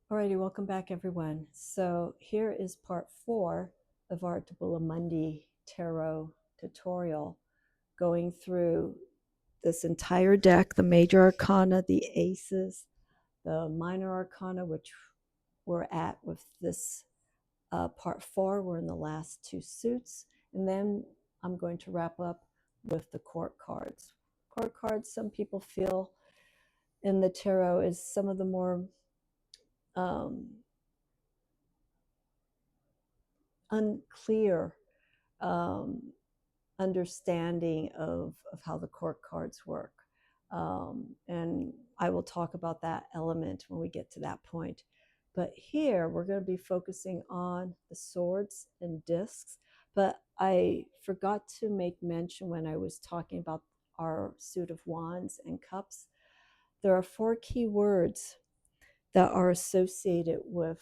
Alrighty, welcome back everyone. So here is part 4 of our Tabula Mundi Tarot tutorial, going through this entire deck, the major arcana, the aces, the minor arcana, which we're at with this part 4. We're in the last 2 suits, and then I'm going to wrap up with the court cards. Court cards, some people feel in the tarot, is some of the more unclear understanding of how the court cards work. And I will talk about that element when we get to that point. But here we're going to be focusing on the swords and discs. But I forgot to make mention when I was talking about our suit of wands and cups. There are 4 key words that are associated with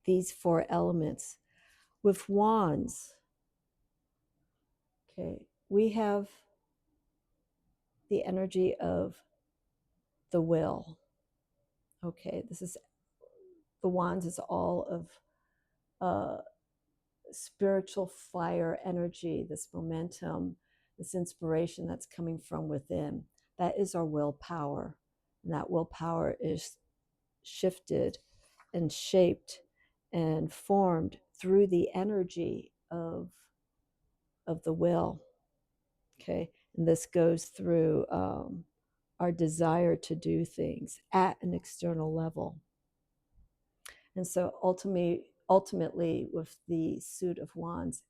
these 4 elements. With wands, okay, we have the energy of the will. Okay, this is the wands is all of spiritual fire energy, this momentum, this inspiration that's coming from within. That is our willpower. And that willpower is shifted and shaped and formed through the energy of the will. Okay, and this goes through our desire to do things at an external level. And so ultimately with the suit of wands,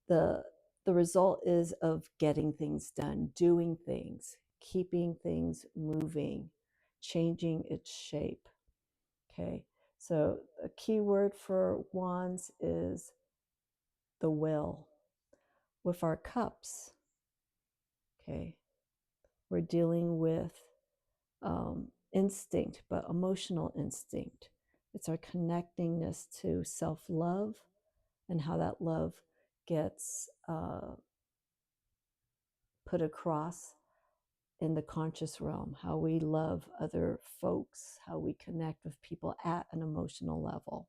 the result is of getting things done, doing things, keeping things moving, changing its shape. Okay, so a key word for wands is the will. With our cups, okay, we're dealing with instinct, but emotional instinct. It's our connectingness to self-love and how that love gets put across in the conscious realm, how we love other folks, how we connect with people at an emotional level.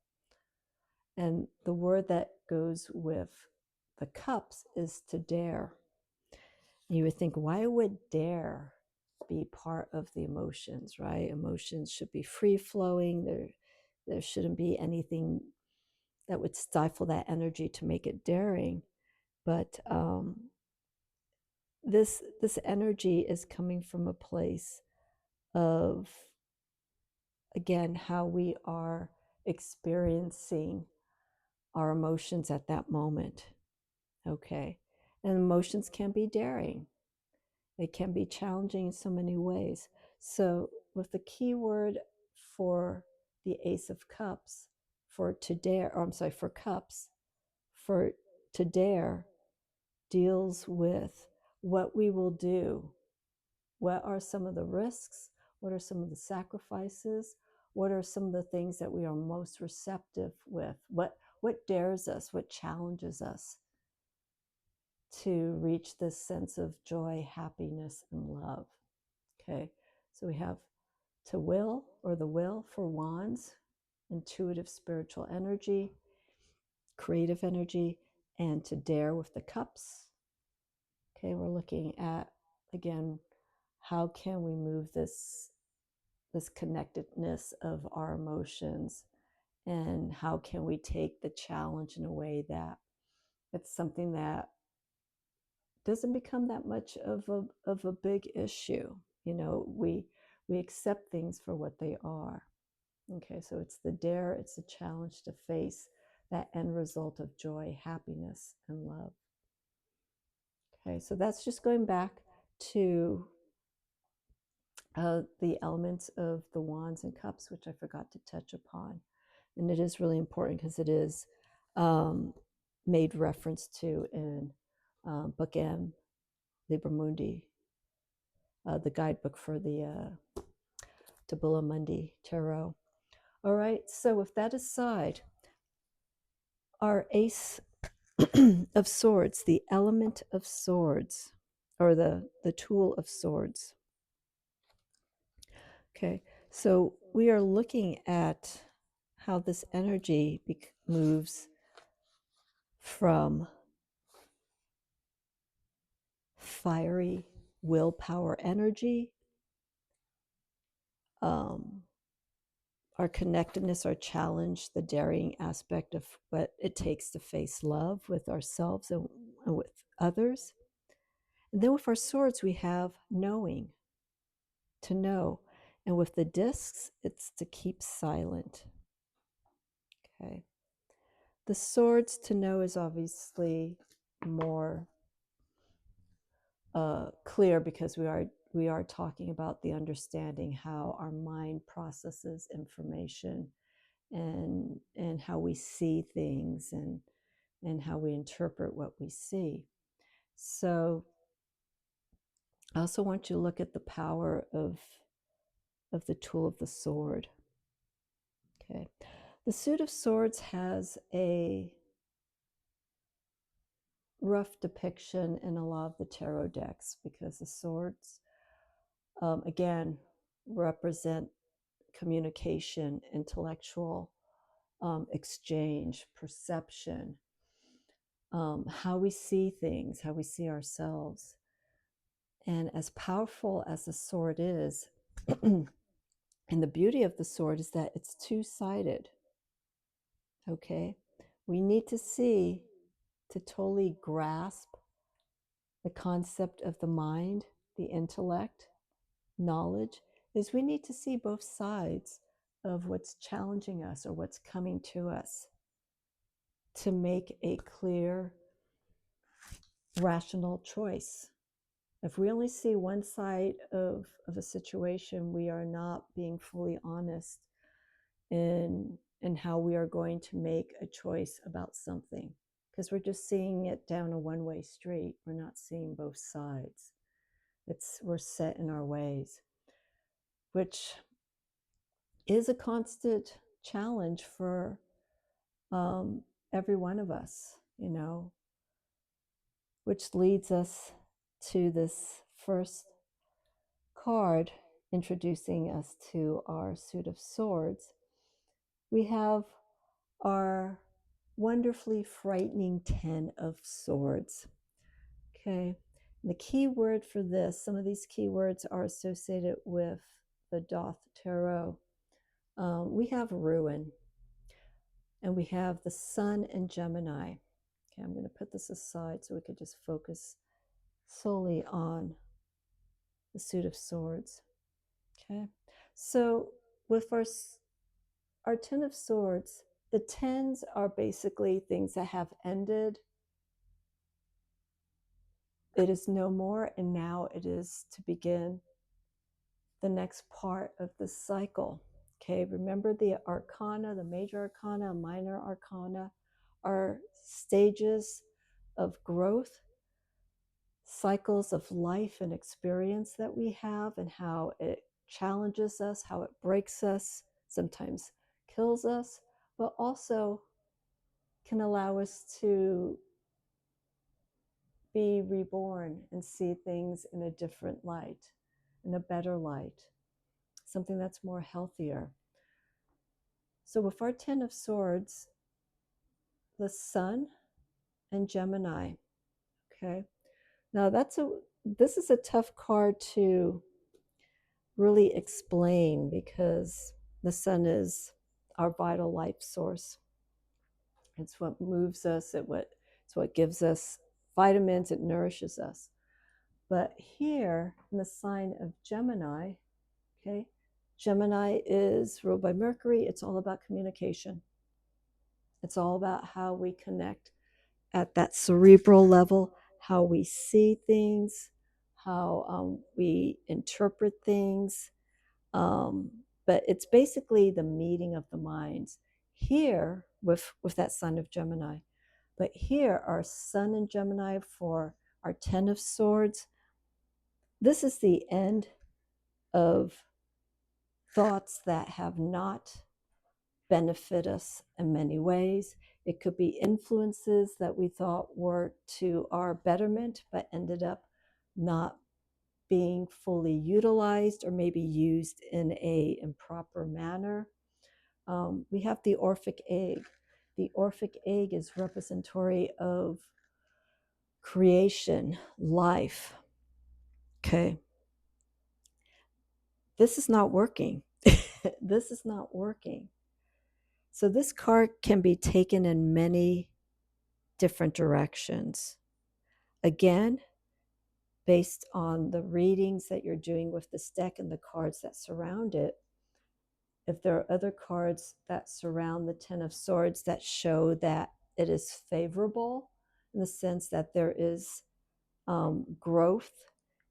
And the word that goes with the cups is to dare. You would think, why would dare be part of the emotions, right? Emotions should be free-flowing. There shouldn't be anything that would stifle that energy to make it daring. But this energy is coming from a place of, again, how we are experiencing our emotions at that moment. Okay, and emotions can be daring. They can be challenging in so many ways. So with the key word for the Ace of Cups, for to dare, or I'm sorry, for cups, for to dare deals with what we will do. What are some of the risks? What are some of the sacrifices? What are some of the things that we are most receptive with? What dares us? What challenges us to reach this sense of joy, happiness, and love? Okay, so we have to will, or the will for wands, intuitive spiritual energy, creative energy, and to dare with the cups. Okay, we're looking at, again, how can we move this connectedness of our emotions, and how can we take the challenge in a way that it's something that doesn't become that much of a big issue. You know, we accept things for what they are. Okay, so it's the dare, it's the challenge to face that end result of joy, happiness, and love. Okay, so that's just going back to the elements of the wands and cups, which I forgot to touch upon. And it is really important because it is made reference to in Book M, Tabula Mundi, the guidebook for the Tabula Mundi Tarot. All right, so with that aside, our Ace of Swords, the element of swords, or the tool of swords. Okay, So we are looking at how this energy moves from fiery willpower energy, our connectedness, our challenge, the daring aspect of what it takes to face love with ourselves and with others. And then with our swords, we have knowing, to know. And with the discs, it's to keep silent. Okay. The swords, to know, is obviously more clear because we are talking about the understanding how our mind processes information and how we see things and how we interpret what we see. So I also want you to look at the power of the tool of the sword. Okay. The suit of swords has a rough depiction in a lot of the tarot decks because the swords, again, represent communication, intellectual exchange, perception, how we see things, how we see ourselves. And as powerful as the sword is, and the beauty of the sword is that it's two-sided. Okay? We need to see, to totally grasp the concept of the mind, the intellect, knowledge, is we need to see both sides of what's challenging us or what's coming to us to make a clear, rational choice. If we only see one side of a situation, we are not being fully honest in how we are going to make a choice about something, because we're just seeing it down a one-way street. We're not seeing both sides. We're set in our ways, which is a constant challenge for every one of us, you know, which leads us to this first card introducing us to our suit of swords. We have our wonderfully frightening 10 of swords. Okay, and the key word for this, some of these key words are associated with the Thoth Tarot. We have ruin, and we have the sun and Gemini. Okay, I'm going to put this aside so we could just focus solely on the suit of swords. Okay, so with our 10 of swords, the 10s are basically things that have ended. It is no more, and now it is to begin the next part of the cycle. Okay, remember the arcana, the major arcana, minor arcana, are stages of growth, cycles of life and experience that we have, and how it challenges us, how it breaks us, sometimes kills us, but also can allow us to be reborn and see things in a different light, in a better light, something that's more healthier. So with our 10 of swords, the sun and Gemini, okay? Now this is a tough card to really explain because the sun is our vital life source. It's what moves us, it's what gives us vitamins, it nourishes us. But here in the sign of Gemini, okay, Gemini is ruled by Mercury. It's all about communication. It's all about how we connect at that cerebral level, how we see things, how we interpret things. But it's basically the meeting of the minds here with that sun of Gemini. But here, our sun in Gemini for our 10 of swords, this is the end of thoughts that have not benefit us in many ways. It could be influences that we thought were to our betterment, but ended up not being fully utilized or maybe used in a improper manner. We have the Orphic egg. The Orphic egg is representatory of creation, life. Okay. This is not working. This is not working. So this card can be taken in many different directions. Again, based on the readings that you're doing with this deck and the cards that surround it, if there are other cards that surround the Ten of Swords that show that it is favorable in the sense that there is growth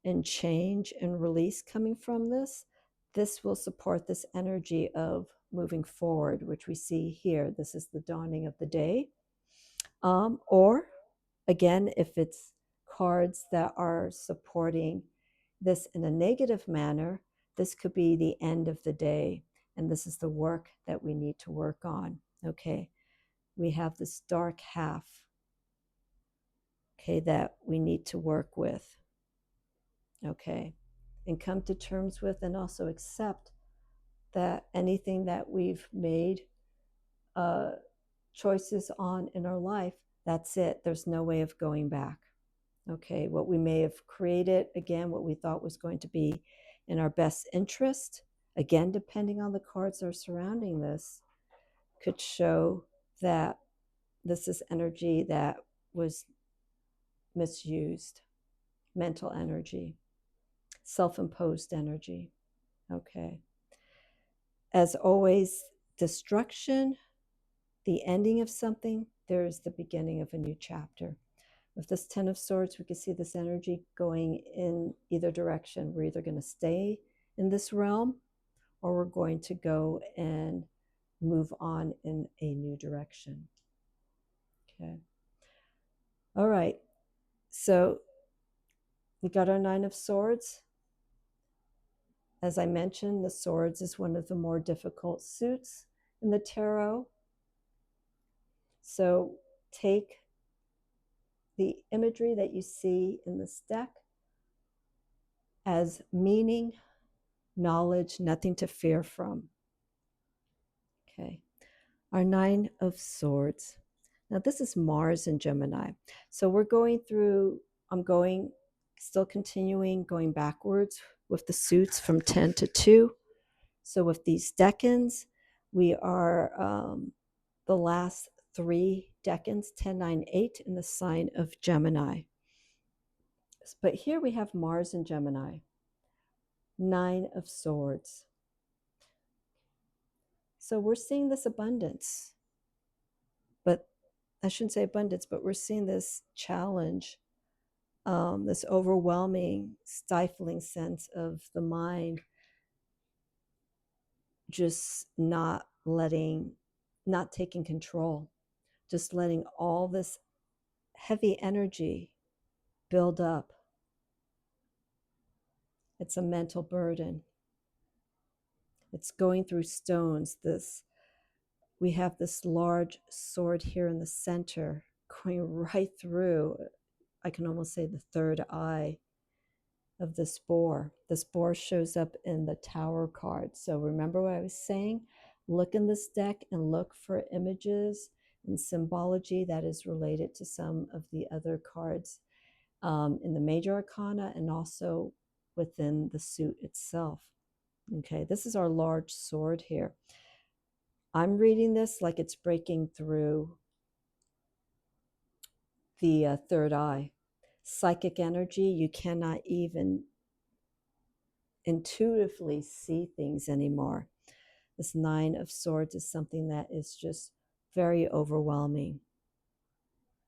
and change and release coming from this, this will support this energy of moving forward, which we see here. This is the dawning of the day. Or again, if it's cards that are supporting this in a negative manner, this could be the end of the day. And this is the work that we need to work on. Okay. We have this dark half, okay, that we need to work with. Okay. And come to terms with and also accept that anything that we've made choices on in our life, that's it. There's no way of going back. Okay. What we may have created, again, what we thought was going to be in our best interest, again, depending on the cards that are surrounding this, could show that this is energy that was misused, mental energy, self-imposed energy. Okay. As always, destruction, the ending of something, there is the beginning of a new chapter. With this Ten of Swords, we can see this energy going in either direction. We're either going to stay in this realm or we're going to go and move on in a new direction. Okay. All right. So we got our Nine of Swords. As I mentioned, the swords is one of the more difficult suits in the tarot. So take the imagery that you see in this deck as meaning, knowledge, nothing to fear from. Okay. Our Nine of Swords. Now this is Mars and Gemini. So we're going through, still continuing, going backwards with the suits from 10 to 2. So with these decans, we are the last 3 decans, 10, 9, 8 in the sign of Gemini. But here we have Mars and Gemini. 9 of Swords. So we're seeing this abundance. But I shouldn't say abundance, but we're seeing this challenge, this overwhelming, stifling sense of the mind just not taking control, just letting all this heavy energy build up. It's a mental burden. It's going through stones. We have this large sword here in the center going right through, I can almost say, the third eye of this boar. This boar shows up in the Tower card. So remember what I was saying? Look in this deck and look for images and symbology that is related to some of the other cards in the major arcana and also within the suit itself. Okay, this is our large sword here. I'm reading this like it's breaking through the third eye. Psychic energy, you cannot even intuitively see things anymore. This Nine of Swords is something that is just very overwhelming.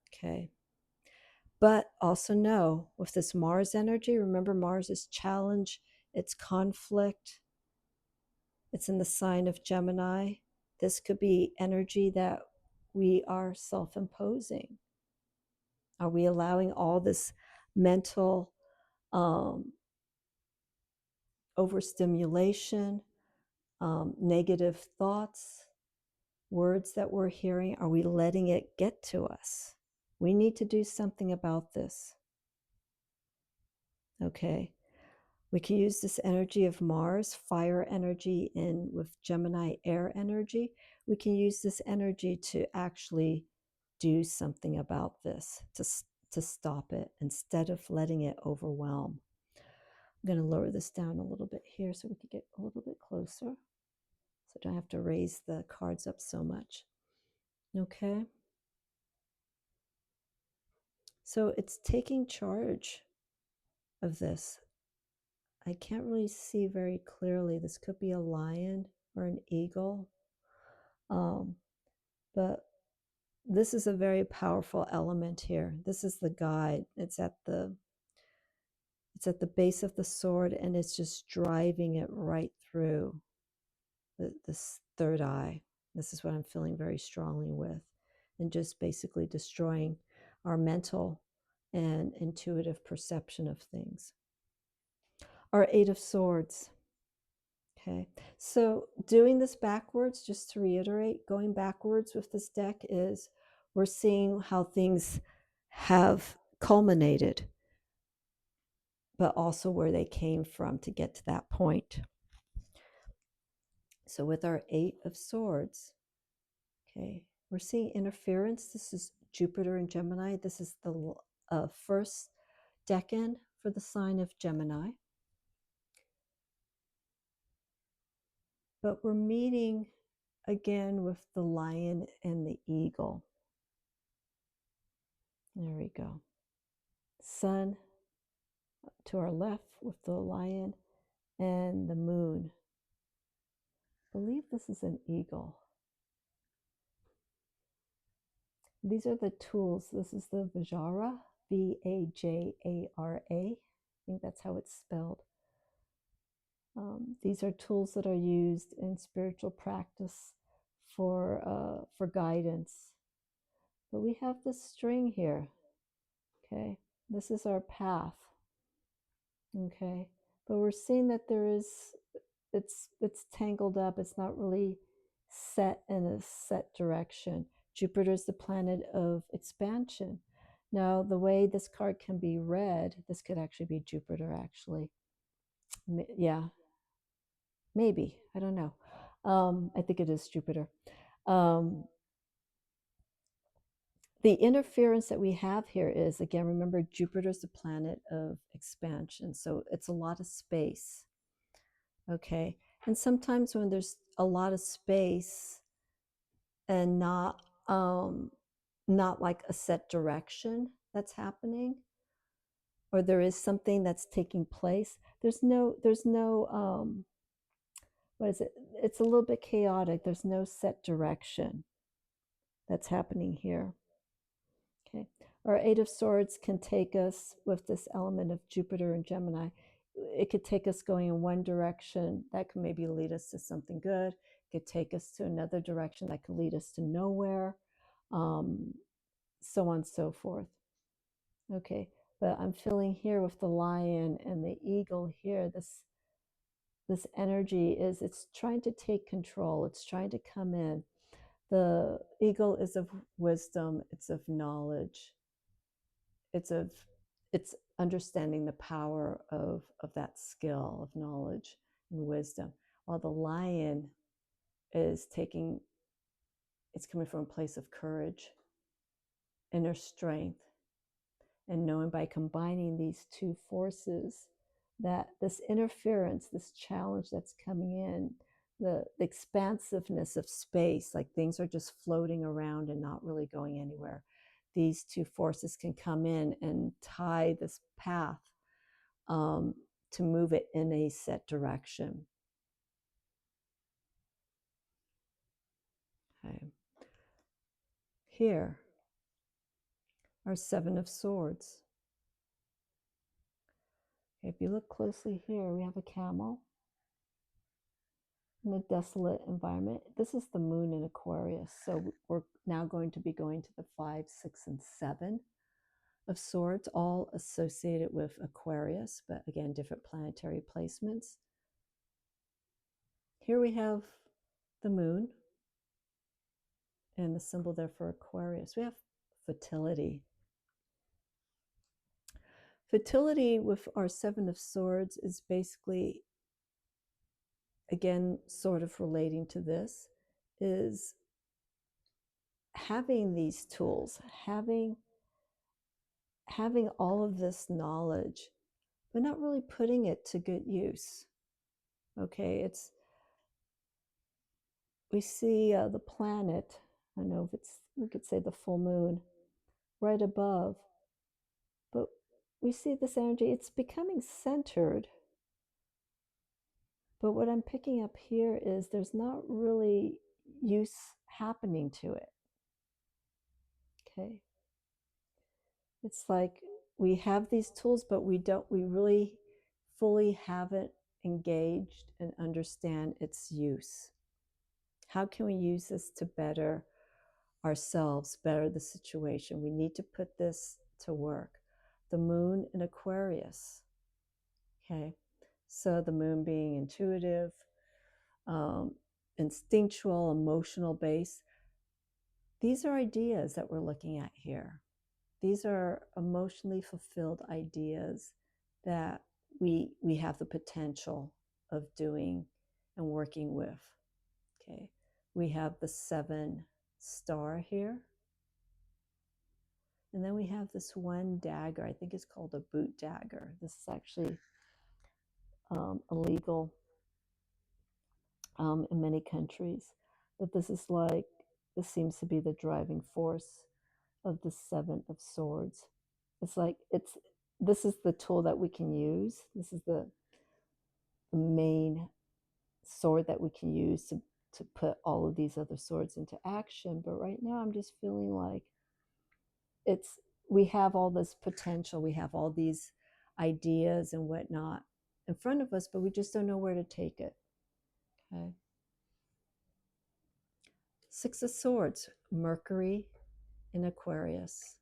Okay. But also know, with this Mars energy, remember Mars is challenge, it's conflict, it's in the sign of Gemini. This could be energy that we are self-imposing. Are we allowing all this mental overstimulation, negative thoughts, words that we're hearing, are we letting it get to us? We need to do something about this. Okay. We can use this energy of Mars, fire energy, in with Gemini, air energy. We can use this energy to actually do something about this, to stop it instead of letting it overwhelm. I'm going to lower this down a little bit here so we can get a little bit closer, so I don't have to raise the cards up so much. Okay. So it's taking charge of this. I can't really see very clearly. This could be a lion or an eagle. But this is a very powerful element here. This is the guide. It's at the base of the sword, and it's just driving it right through this third eye. This is what I'm feeling very strongly with, and just basically destroying our mental and intuitive perception of things. Our Eight of Swords. Okay, so doing this backwards, just to reiterate, going backwards with this deck is we're seeing how things have culminated, but also where they came from to get to that point. So with our Eight of Swords, okay, we're seeing interference. This is Jupiter in Gemini. This is the first decan for the sign of Gemini. But we're meeting again with the lion and the eagle. There we go. Sun to our left with the lion and the moon. I believe this is an eagle. These are the tools. This is the Vajara, Vajara. I think that's how it's spelled. These are tools that are used in spiritual practice for guidance. But we have this string here. Okay, this is our path. Okay, but we're seeing that there is, it's tangled up. It's not really set in a set direction. Jupiter is the planet of expansion. Now, the way this card can be read, this could actually be Jupiter, actually. Yeah, maybe. I don't know. I think it is Jupiter. The interference that we have here is, again, remember, Jupiter's the planet of expansion. So it's a lot of space. Okay. And sometimes when there's a lot of space and not like a set direction that's happening, or there is something that's taking place, there's no what is it? It's a little bit chaotic. There's no set direction that's happening here. Okay. Our Eight of Swords can take us with this element of Jupiter and Gemini. It could take us going in one direction that could maybe lead us to something good. It could take us to another direction that could lead us to nowhere, so on and so forth. Okay, but I'm feeling here with the lion and the eagle here, this energy is, it's trying to take control. It's trying to come in. The eagle is of wisdom. It's of knowledge. It's understanding the power of that skill of knowledge and wisdom, while the lion is it's coming from a place of courage, inner strength, and knowing by combining these two forces that this interference, this challenge that's coming in, the expansiveness of space, like things are just floating around and not really going anywhere. These two forces can come in and tie this path to move it in a set direction. Okay. Here are Seven of Swords. Okay, if you look closely here, we have a camel in a desolate environment. This is the moon in Aquarius. So we're now going to be going to the 5, 6, and 7 of Swords, all associated with Aquarius, but again, different planetary placements. Here we have the moon and the symbol there for Aquarius. We have fertility. Fertility with our Seven of Swords is basically, again, sort of relating to this, is having these tools, having all of this knowledge, but not really putting it to good use. Okay, we see the planet, I don't know if it's, we could say the full moon, right above, but we see this energy, it's becoming centered. But what I'm picking up here is there's not really use happening to it. Okay. It's like we have these tools, but we really fully haven't engaged and understand its use. How can we use this to better ourselves, better the situation? We need to put this to work. The moon in Aquarius. Okay. So the moon being intuitive, instinctual, emotional base. These are ideas that we're looking at here. These are emotionally fulfilled ideas that we have the potential of doing and working with. Okay, we have the 7 star here, and then we have this 1 dagger. I think it's called a boot dagger. This is actually illegal in many countries, but this seems to be the driving force of the 7 of Swords. It's like this is the tool that we can use. This is the main sword that we can use to put all of these other swords into action. But right now I'm just feeling like we have all this potential, we have all these ideas and whatnot in front of us, but we just don't know where to take it. Okay. 6 of Swords, Mercury in Aquarius.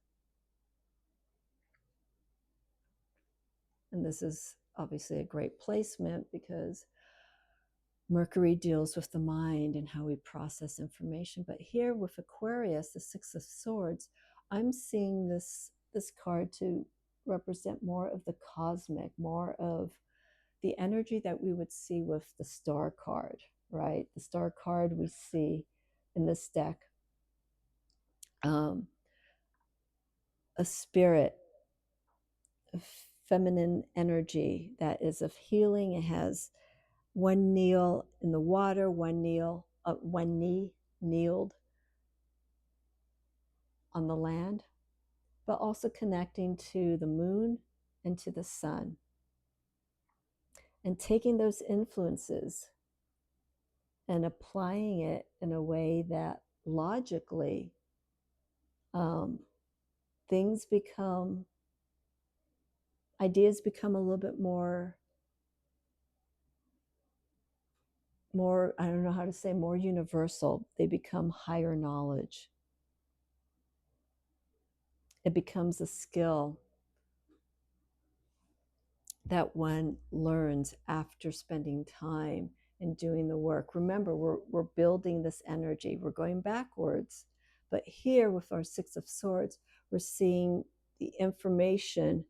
And this is obviously a great placement because Mercury deals with the mind and how we process information. But here with Aquarius, the 6 of Swords, I'm seeing this card to represent more of the cosmic, more of the energy that we would see with the star card, right? The star card we see in this deck. A spirit, a feminine energy that is of healing. It has 1 kneel in the water, 1 knee kneeled on the land, but also connecting to the moon and to the sun, and taking those influences and applying it in a way that logically ideas become a little bit more, I don't know how to say, more universal. They become higher knowledge. It becomes a skill that one learns after spending time and doing the work. Remember, we're building this energy. We're going backwards. But here with our 6 of Swords, we're seeing the information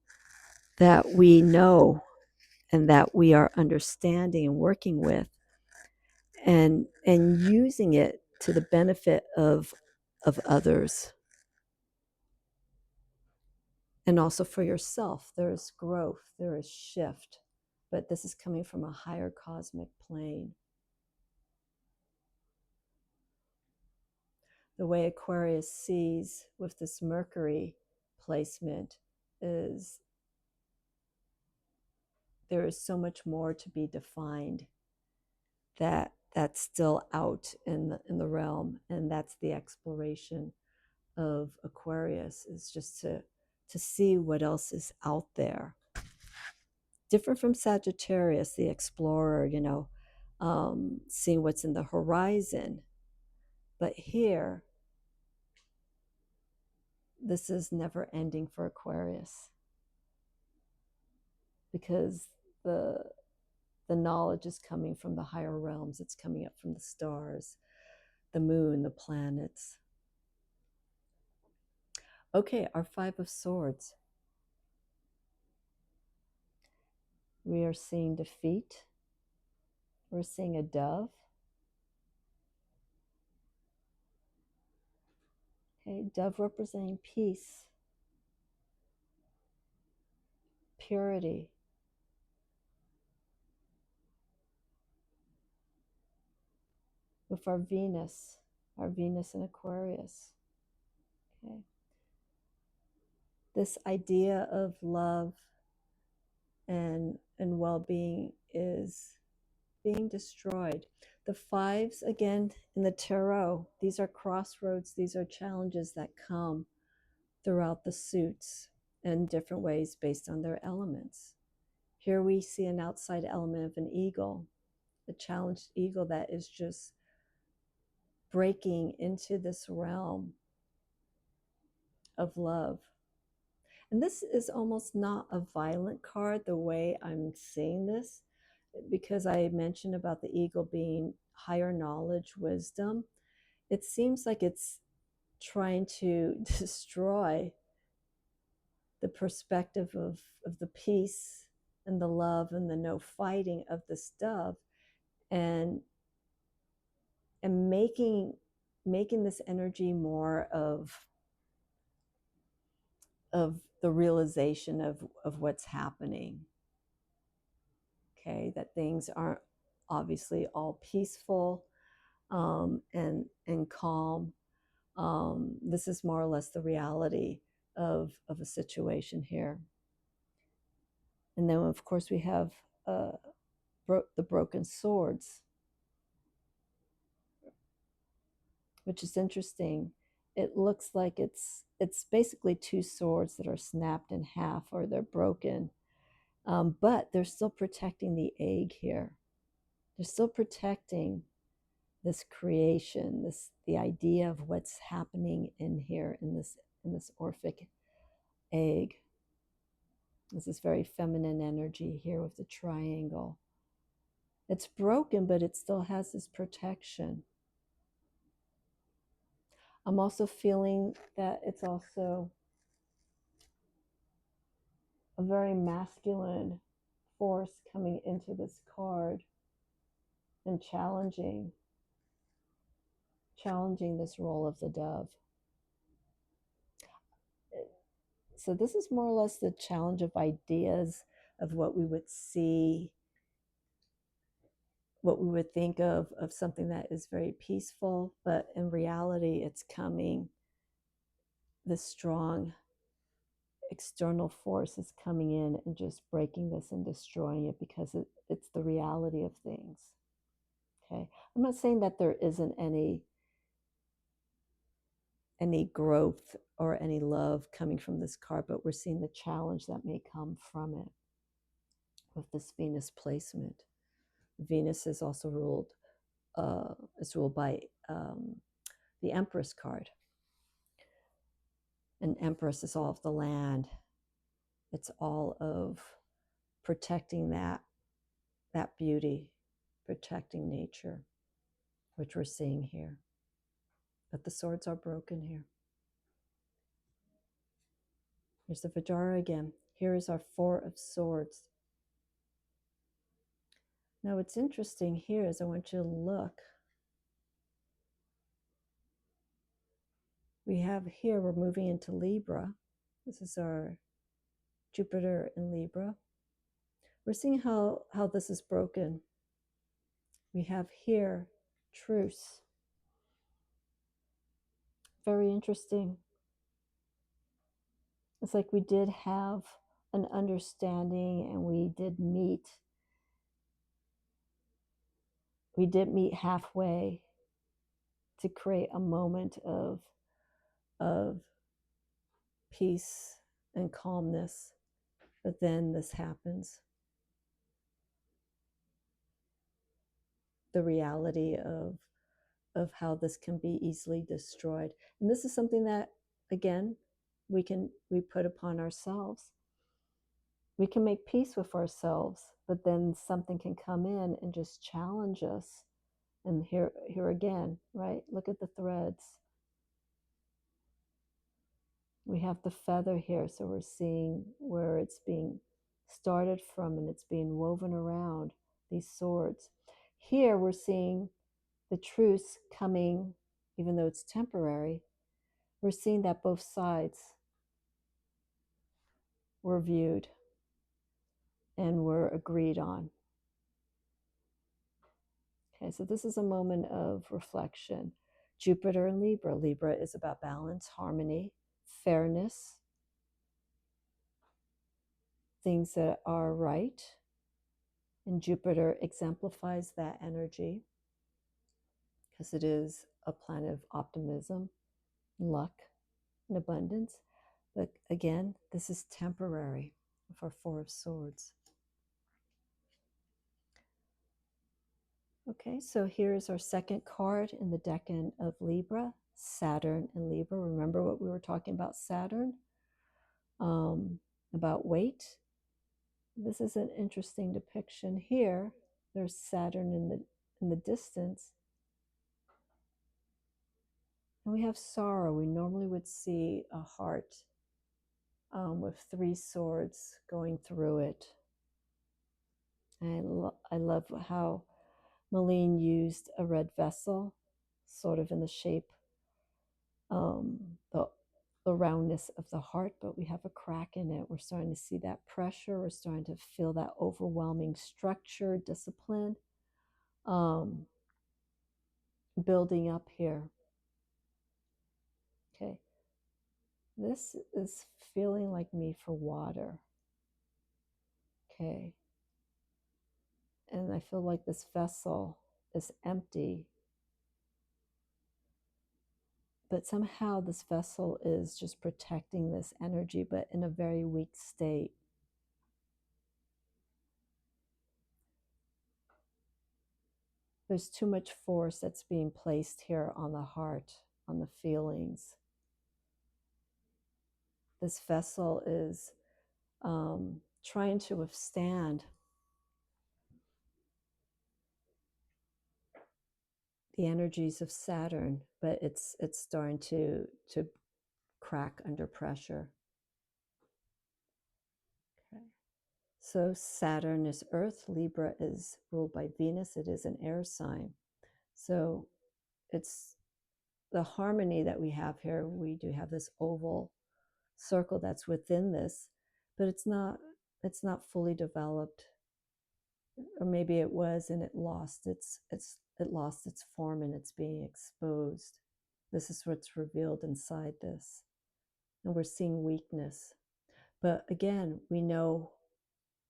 that we know and that we are understanding and working with, and using it to the benefit of others. And also for yourself, there is growth, there is shift, but this is coming from a higher cosmic plane. The way Aquarius sees with this Mercury placement is there is so much more to be defined that's still out in the realm, and that's the exploration of Aquarius, is just to see what else is out there. Different from Sagittarius, the explorer, seeing what's in the horizon. But here, this is never ending for Aquarius, because the knowledge is coming from the higher realms. It's coming up from the stars, the moon, the planets. Okay, our 5 of Swords. We are seeing defeat. We're seeing a dove. Okay, dove representing peace, purity. With our Venus in Aquarius. Okay. This idea of love and well-being is being destroyed. The fives, again, in the tarot, these are crossroads, these are challenges that come throughout the suits in different ways based on their elements. Here we see an outside element of an eagle, a challenged eagle that is just breaking into this realm of love. And this is almost not a violent card the way I'm seeing this, because I mentioned about the eagle being higher knowledge, wisdom. It seems like it's trying to destroy the perspective of the peace and the love and the no fighting of this dove, and making this energy more of the realization of what's happening. Okay, that things aren't obviously all peaceful and calm. This is more or less the reality of a situation here. And then, of course, we have the broken swords, which is interesting. It looks like it's basically two swords that are snapped in half, or they're broken, but they're still protecting the egg here. They're still protecting this creation, the idea of what's happening in here in this Orphic egg. This is very feminine energy here with the triangle. It's broken, but it still has this protection. I'm also feeling that it's also a very masculine force coming into this card and challenging this role of the dove. So this is more or less the challenge of ideas of what we would see, what we would think of something that is very peaceful, but in reality it's coming, this strong external force is coming in and just breaking this and destroying it, because it's the reality of things. Okay, I'm not saying that there isn't any growth or any love coming from this card, but we're seeing the challenge that may come from it with this Venus placement. Venus is also ruled by the Empress card. And Empress is all of the land. It's all of protecting that beauty, protecting nature, which we're seeing here. But the swords are broken here. Here's the Vajra again. Here is our Four of Swords. Now what's interesting here is I want you to look. We have here, we're moving into Libra. This is our Jupiter in Libra. We're seeing how this is broken. We have here truce. Very interesting. It's like we did have an understanding, and we did meet halfway to create a moment of peace and calmness. But then this happens. The reality of how this can be easily destroyed. And this is something that, again, we put upon ourselves. We can make peace with ourselves, but then something can come in and just challenge us. And here again, right? Look at the threads. We have the feather here, so we're seeing where it's being started from, and it's being woven around these swords. Here we're seeing the truce coming, even though it's temporary. We're seeing that both sides were viewed and were agreed on. Okay, so this is a moment of reflection. Jupiter and Libra. Libra is about balance, harmony, fairness, things that are right. And Jupiter exemplifies that energy because it is a planet of optimism, luck, and abundance. But again, this is temporary for Four of Swords. Okay, so here's our second card in the decan of Libra, Saturn and Libra. Remember what we were talking about Saturn? About weight. This is an interesting depiction here. There's Saturn in the distance. And we have sorrow. We normally would see a heart with three swords going through it. And I love how Meleen used a red vessel, sort of in the shape, the roundness of the heart, but we have a crack in it. We're starting to see that pressure. We're starting to feel that overwhelming structure, discipline, building up here. Okay. This is feeling like me for water. Okay. And I feel like this vessel is empty, but somehow this vessel is just protecting this energy, but in a very weak state. There's too much force that's being placed here on the heart, on the feelings. This vessel is trying to withstand the energies of Saturn, but it's starting to crack under pressure. Okay. So Saturn is Earth, Libra is ruled by Venus, it is an air sign. So it's the harmony that we have here. We do have this oval circle that's within this, but it's not fully developed. Or maybe it was and it lost its form and it's being exposed. This is what's revealed inside this. And we're seeing weakness. But again, we know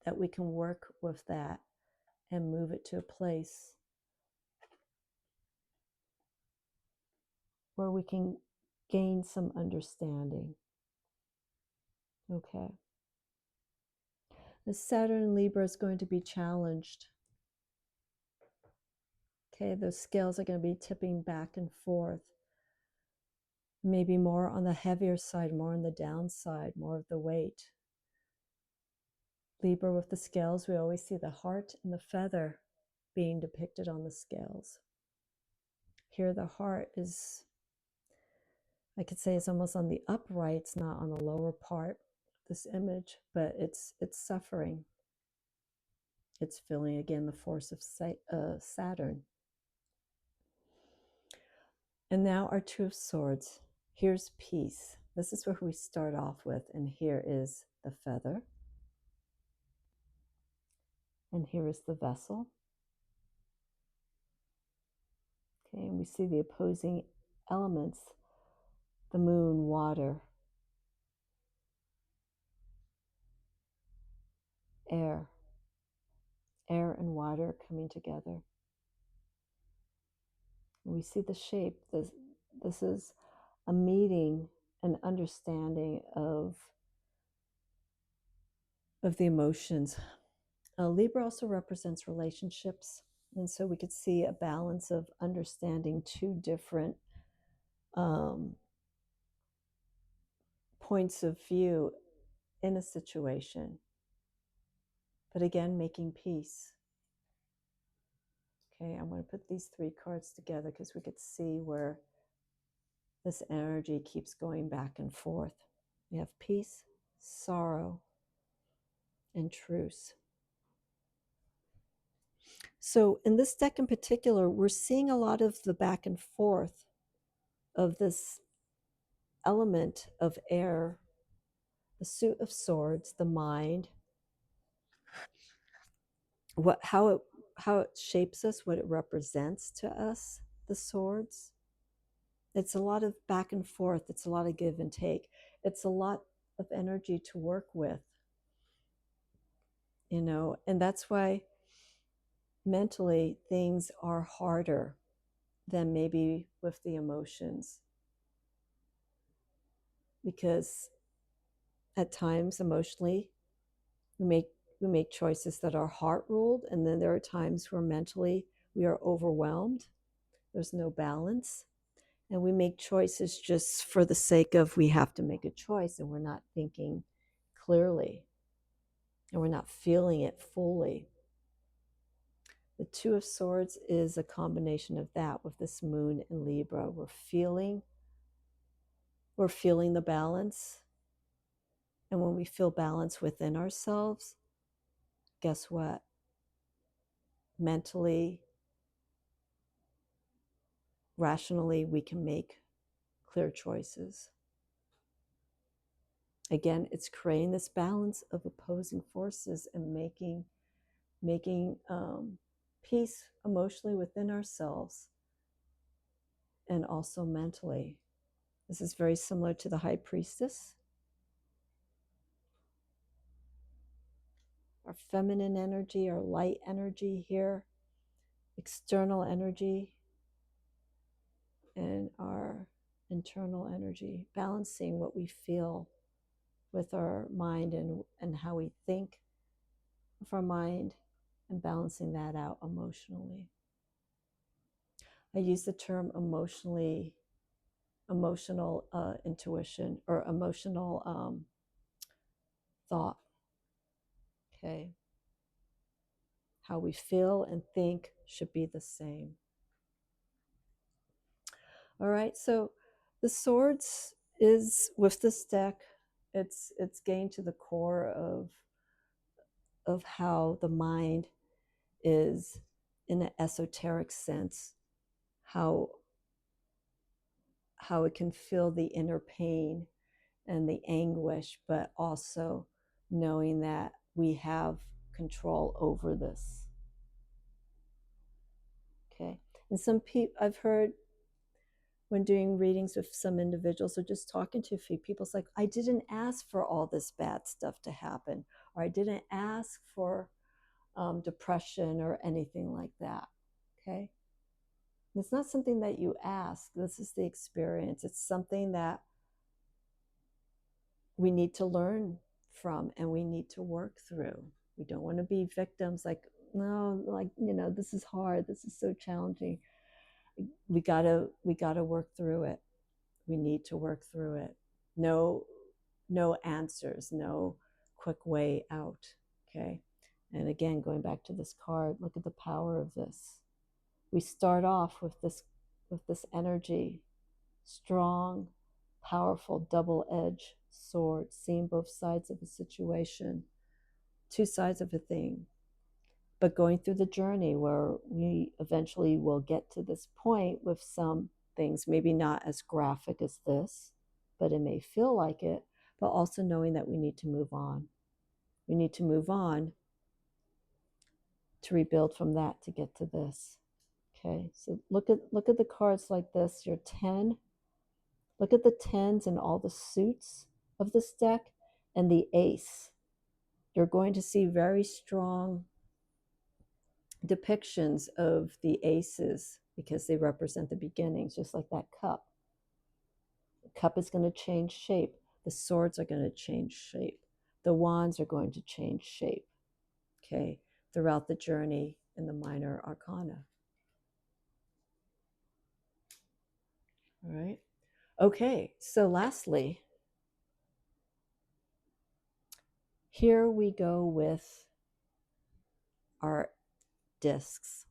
that we can work with that and move it to a place where we can gain some understanding. Okay. The Saturn in Libra is going to be challenged. Okay, those scales are going to be tipping back and forth. Maybe more on the heavier side, more on the downside, more of the weight. Libra with the scales, we always see the heart and the feather being depicted on the scales. Here the heart is, I could say, it's almost on the upright, it's not on the lower part of this image, but it's suffering. It's feeling, again, the force of Saturn. And now our Two of Swords. Here's peace. This is where we start off with, and here is the feather. And here is the vessel. Okay, and we see the opposing elements, the moon, water, air. Air and water coming together. And we see the shape. This is a meeting, an understanding of the emotions. Libra also represents relationships. And so we could see a balance of understanding two different points of view in a situation. But again, making peace. Okay, I'm going to put these three cards together because we could see where this energy keeps going back and forth. We have peace, sorrow, and truce. So in this deck in particular, we're seeing a lot of the back and forth of this element of air, the suit of swords, the mind, how it shapes us, what it represents to us, the swords. It's a lot of back and forth. It's a lot of give and take. It's a lot of energy to work with, and that's why mentally things are harder than maybe with the emotions, because at times emotionally we make choices that are heart ruled, and then there are times where mentally we are overwhelmed, there's no balance, and we make choices just for the sake of we have to make a choice, and we're not thinking clearly, and we're not feeling it fully. The Two of Swords is a combination of that with this moon in Libra. We're feeling the balance. And when we feel balance within ourselves, guess what? Mentally, rationally, we can make clear choices. Again, it's creating this balance of opposing forces and making peace emotionally within ourselves and also mentally. This is very similar to the High Priestess. Our feminine energy, our light energy here, external energy, and our internal energy, balancing what we feel with our mind and how we think with our mind, and balancing that out emotionally. I use the term emotional intuition, or emotional thought. Okay. How we feel and think should be the same. All right, so the swords is with this deck, it's getting to the core of how the mind is, in an esoteric sense, how it can feel the inner pain and the anguish, but also knowing that we have control over this. Okay, and some people I've heard when doing readings with some individuals or just talking to a few people, it's like, I didn't ask for all this bad stuff to happen, or I didn't ask for depression or anything like that. Okay, it's not something that you ask. This is the experience. It's something that we need to learn from and we need to work through. We don't want to be victims, like, no, like, this is hard, this is so challenging. We gotta work through it. We need to work through it. No answers, no quick way out. Okay, and again, going back to this card, look at the power of this. We start off with this energy, strong, powerful, double-edged sword, seeing both sides of a situation, two sides of a thing, but going through the journey where we eventually will get to this point with some things, maybe not as graphic as this, but it may feel like it, but also knowing that we need to move on. We need to move on to rebuild from that to get to this. Okay, so look at the cards like this. Your 10. Look at the 10s and all the suits of this deck, and the ace. You're going to see very strong depictions of the aces because they represent the beginnings, just like that cup. The cup is going to change shape. The swords are going to change shape. The wands are going to change shape, okay, throughout the journey in the minor arcana. All right. Okay, so lastly, here we go with our discs.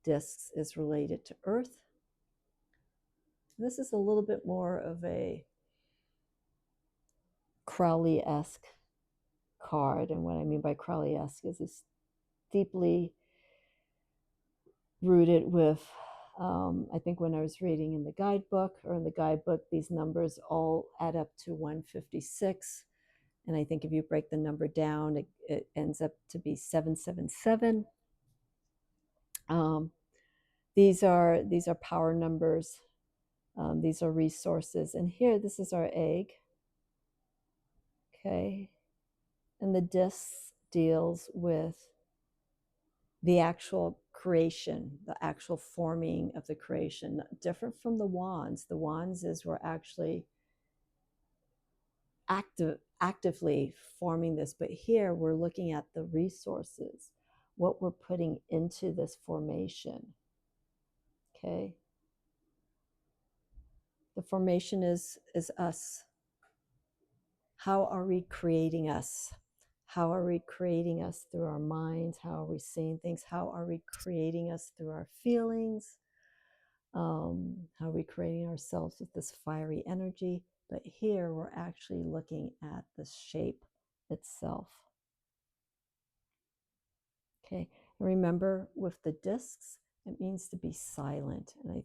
Discs is related to Earth. This is a little bit more of a Crowley-esque card. And what I mean by Crowley-esque is it's deeply rooted with, I think when I was reading in the guidebook, these numbers all add up to 156. And I think if you break the number down, it ends up to be 777. These are power numbers. These are resources. And here, this is our egg. Okay. And the disc deals with the actual creation, the actual forming of the creation, different from the wands. The wands is we're actually actively forming this, but here we're looking at the resources, what we're putting into this formation. Okay. The formation is us. How are we creating us? How are we creating us through our minds? How are we seeing things? How are we creating us through our feelings? How are we creating ourselves with this fiery energy? But here we're actually looking at the shape itself. Okay, and remember with the discs, it means to be silent. And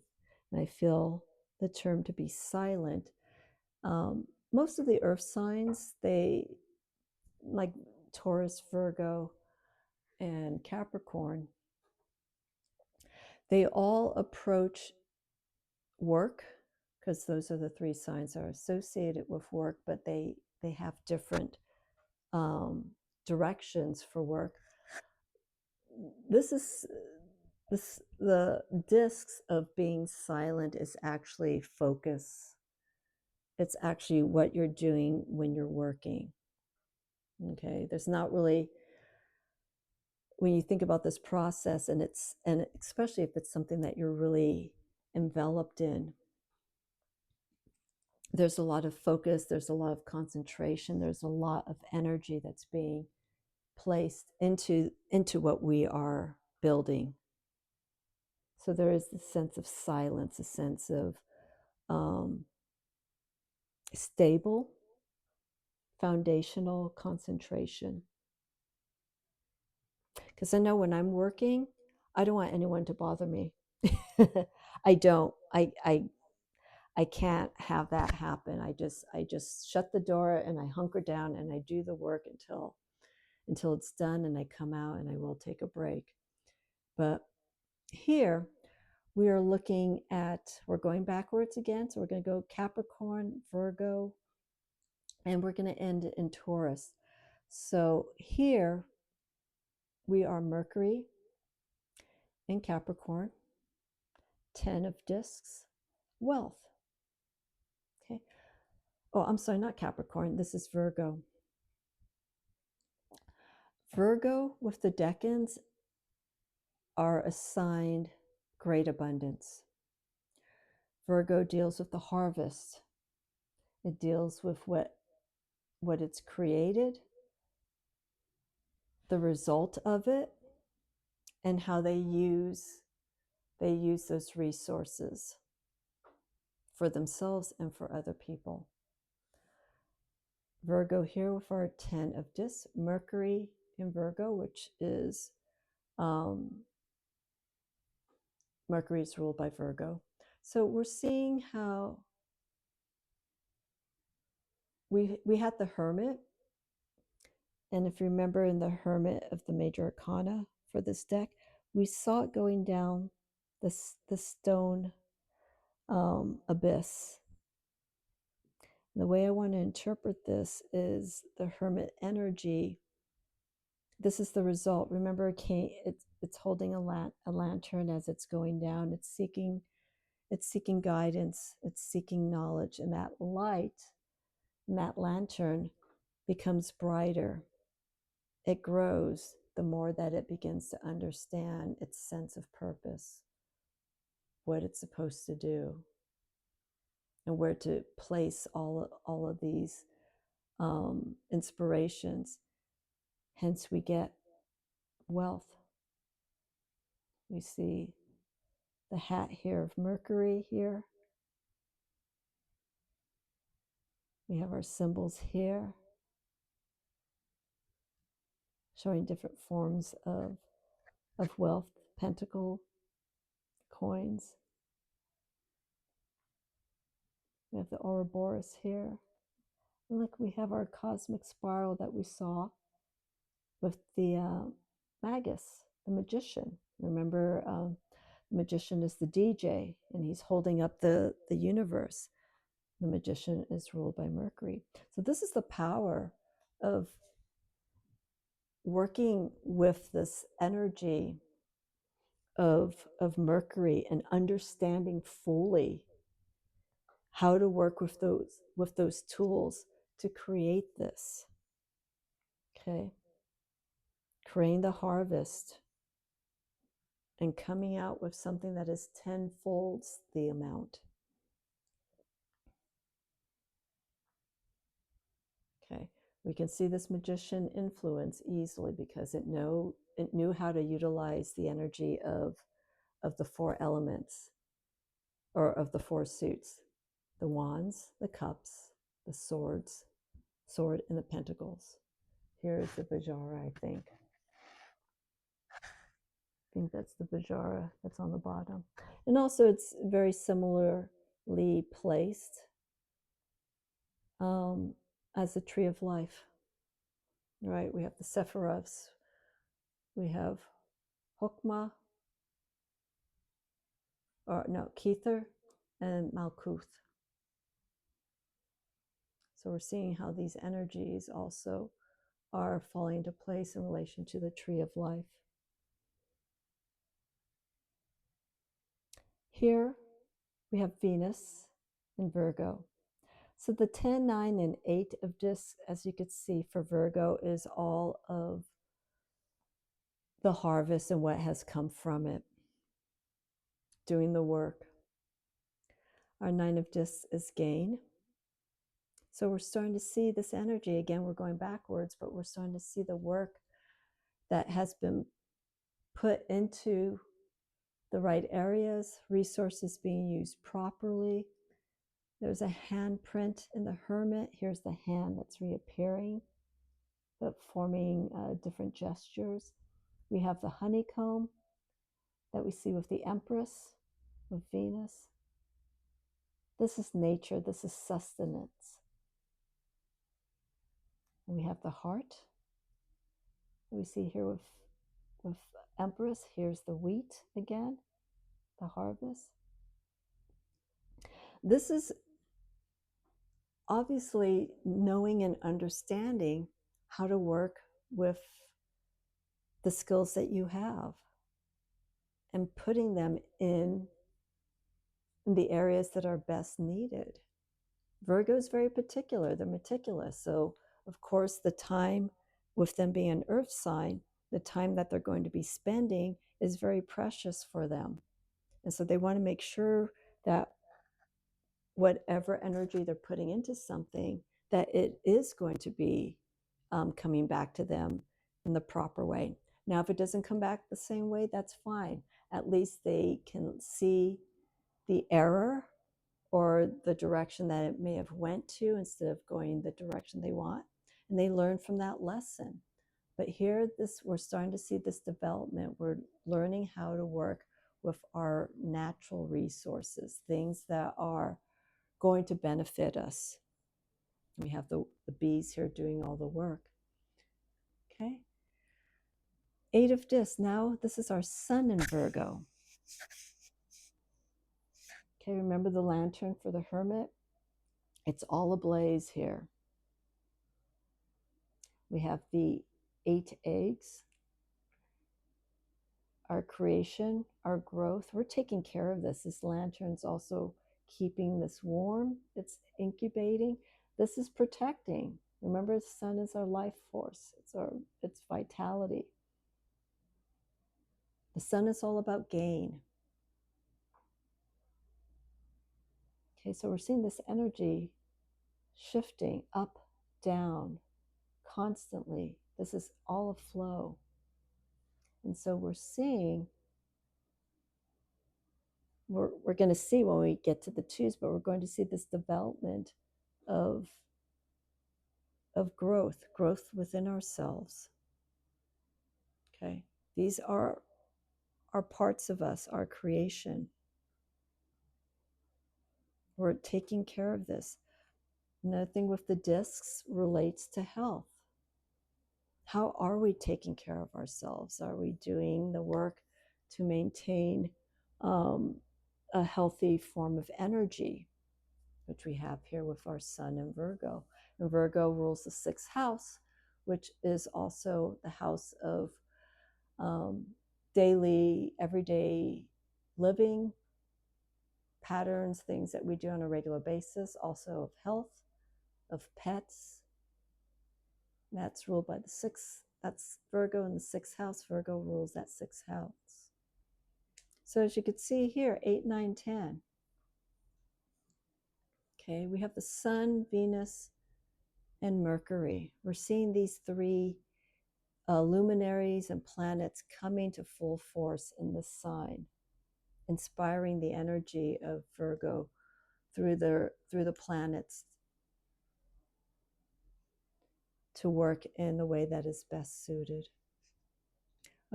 I feel the term to be silent. Most of the earth signs, they, like Taurus, Virgo, and Capricorn, they all approach work, because those are the three signs that are associated with work, but they have different directions for work. The discs of being silent is actually focus. It's actually what you're doing when you're working. Okay, there's not really, when you think about this process, and especially if it's something that you're really enveloped in, there's a lot of focus, there's a lot of concentration, there's a lot of energy that's being placed into what we are building. So there is this sense of silence, a sense of stable, foundational concentration. Because I know when I'm working, I don't want anyone to bother me. I don't. I can't have that happen. I just shut the door and I hunker down and I do the work until it's done, and I come out and I will take a break. But here we are looking at, we're going backwards again. So we're going to go Capricorn, Virgo, and we're going to end in Taurus. So here we are Mercury in Capricorn, 10 of discs, wealth. Okay. Oh, I'm sorry, not Capricorn. This is Virgo. Virgo with the decans are assigned great abundance. Virgo deals with the harvest. It deals with what it's created, the result of it, and how they use those resources for themselves and for other people. Virgo here with our 10 of discs, Mercury in Virgo, which is Mercury is ruled by Virgo. So we're seeing how we had the Hermit. And if you remember in the Hermit of the Major Arcana for this deck, we saw it going down the stone abyss. And the way I want to interpret this is the Hermit energy. This is the result. Remember, it's holding a lantern as it's going down. It's seeking guidance. It's seeking knowledge. And that light, and that lantern becomes brighter. It grows the more that it begins to understand its sense of purpose, what it's supposed to do, and where to place all of these inspirations. Hence, we get wealth. We see the hat here of Mercury here. We have our symbols here. showing different forms of wealth, pentacle coins. We have the Ouroboros here. And look, we have our cosmic spiral that we saw with the magus, the magician. Remember, the magician is the DJ, and he's holding up the universe. The magician is ruled by Mercury. So this is the power of working with this energy of Mercury and understanding fully how to work with those tools to create this. Okay. Creating the harvest and coming out with something that is tenfold the amount. Okay. We can see this magician influence easily because it knew how to utilize the energy of the four elements, or of the four suits: the wands, the cups, the sword and the pentacles. Here is the Bajara, I think. I think that's the Bajara that's on the bottom. And also it's very similarly placed as the Tree of Life. Right? We have the Sephiroths. We have Hokmah, or no, Kether, and Malkuth. So we're seeing how these energies also are falling into place in relation to the Tree of Life. Here we have Venus in Virgo. So the 10, 9, and 8 of discs, as you could see for Virgo, is all of the harvest and what has come from it, doing the work. Our 9 of discs is gain. So we're starting to see this energy. Again, we're going backwards, but we're starting to see the work that has been put into the right areas, resources being used properly. There's a handprint in the Hermit. Here's the hand that's reappearing, but forming different gestures. We have the honeycomb that we see with the Empress, with Venus. This is nature. This is sustenance. And we have the heart that we see here with Empress. Here's the wheat again, the harvest. This is obviously knowing and understanding how to work with the skills that you have and putting them in the areas that are best needed. Virgo is very particular. They're meticulous. So, of course, the time, with them being an earth sign, the time that they're going to be spending is very precious for them. And so they want to make sure that whatever energy they're putting into something, that it is going to be coming back to them in the proper way. Now, if it doesn't come back the same way, that's fine. At least they can see the error or the direction that it may have went to instead of going the direction they want, and they learn from that lesson. But here, we're starting to see this development. We're learning how to work with our natural resources, things that are going to benefit us. We have the bees here doing all the work. Okay. 8 of discs. Now this is our sun in Virgo. Okay, remember the lantern for the Hermit? It's all ablaze here. We have the 8 eggs, our creation, our growth. We're taking care of this. This lantern's also keeping this warm. It's incubating. This is protecting. Remember, the sun is our life force. It's vitality. The sun is all about gain. Okay, so we're seeing this energy shifting up, down, constantly. This is all a flow. And so we're seeing, we're going to see when we get to the 2s, but we're going to see this development of growth within ourselves. Okay, these are parts of us, our creation. We're taking care of this. Another thing with the discs relates to health. How are we taking care of ourselves? Are we doing the work to maintain a healthy form of energy, which we have here with our sun in Virgo? And Virgo rules the sixth house, which is also the house of daily, everyday living patterns, things that we do on a regular basis, also of health, of pets. That's ruled by the sixth. That's Virgo in the sixth house. Virgo rules that sixth house. So as you can see here, 8, 9, 10. Okay, we have the sun, Venus, and Mercury. We're seeing these three luminaries and planets coming to full force in this sign, inspiring the energy of Virgo through the planets to work in the way that is best suited.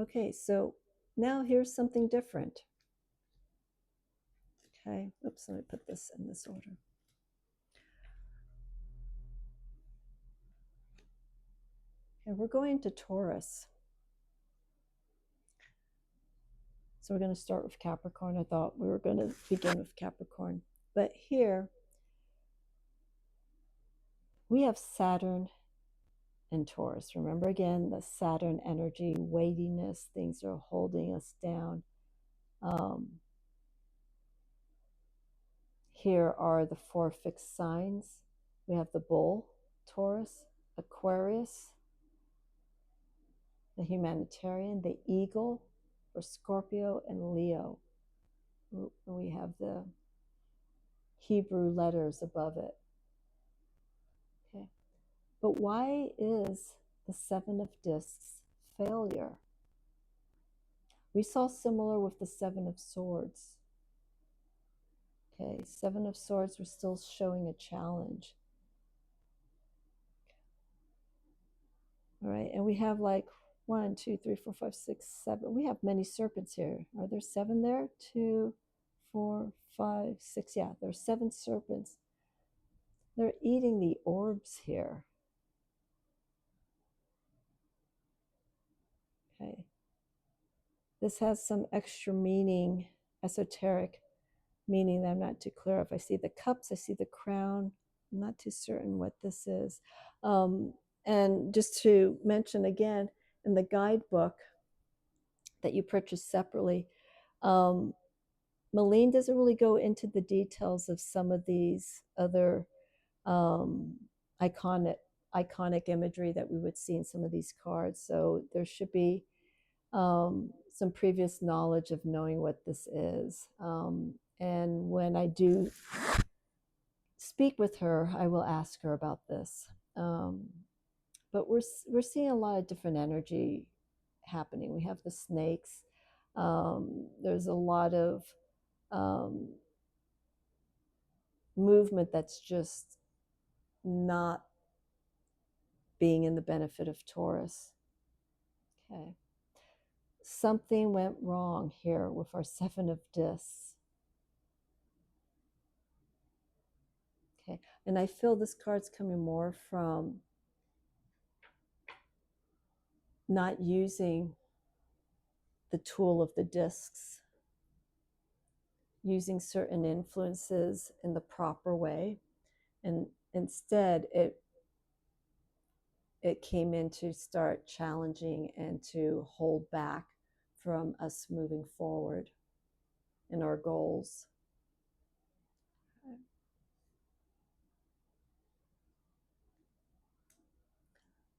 Okay, so now here's something different. Okay, oops, let me put this in this order. Okay, we're going to Taurus. So we're going to start with Capricorn. I thought we were going to begin with Capricorn. But here, we have Saturn in Taurus. Remember again, the Saturn energy, weightiness, things are holding us down. Here are the 4 fixed signs. We have the Bull, Taurus, Aquarius, the Humanitarian, the Eagle for Scorpio, and Leo. We have the Hebrew letters above it. Okay. But why is the 7 of discs failure? We saw similar with the 7 of swords. Okay, 7 of swords, we're still showing a challenge. All right, and we have like 1, 2, 3, 4, 5, 6, 7. We have many serpents here. Are there 7 there? 2, 4, 5, 6. Yeah, there's 7 serpents. They're eating the orbs here. Okay. This has some extra meaning, esoteric meaning that I'm not too clear of. I see the cups, I see the crown. I'm not too certain what this is. And just to mention again, in the guidebook that you purchase separately, Meleen doesn't really go into the details of some of these other iconic imagery that we would see in some of these cards. So there should be some previous knowledge of knowing what this is. And when I do speak with her, I will ask her about this. But we're seeing a lot of different energy happening. We have the snakes. There's a lot of movement that's just not being in the benefit of Taurus. Okay. Something went wrong here with our 7 of discs. Okay. And I feel this card's coming more from not using the tool of the discs, using certain influences in the proper way. And instead, it came in to start challenging and to hold back from us moving forward in our goals.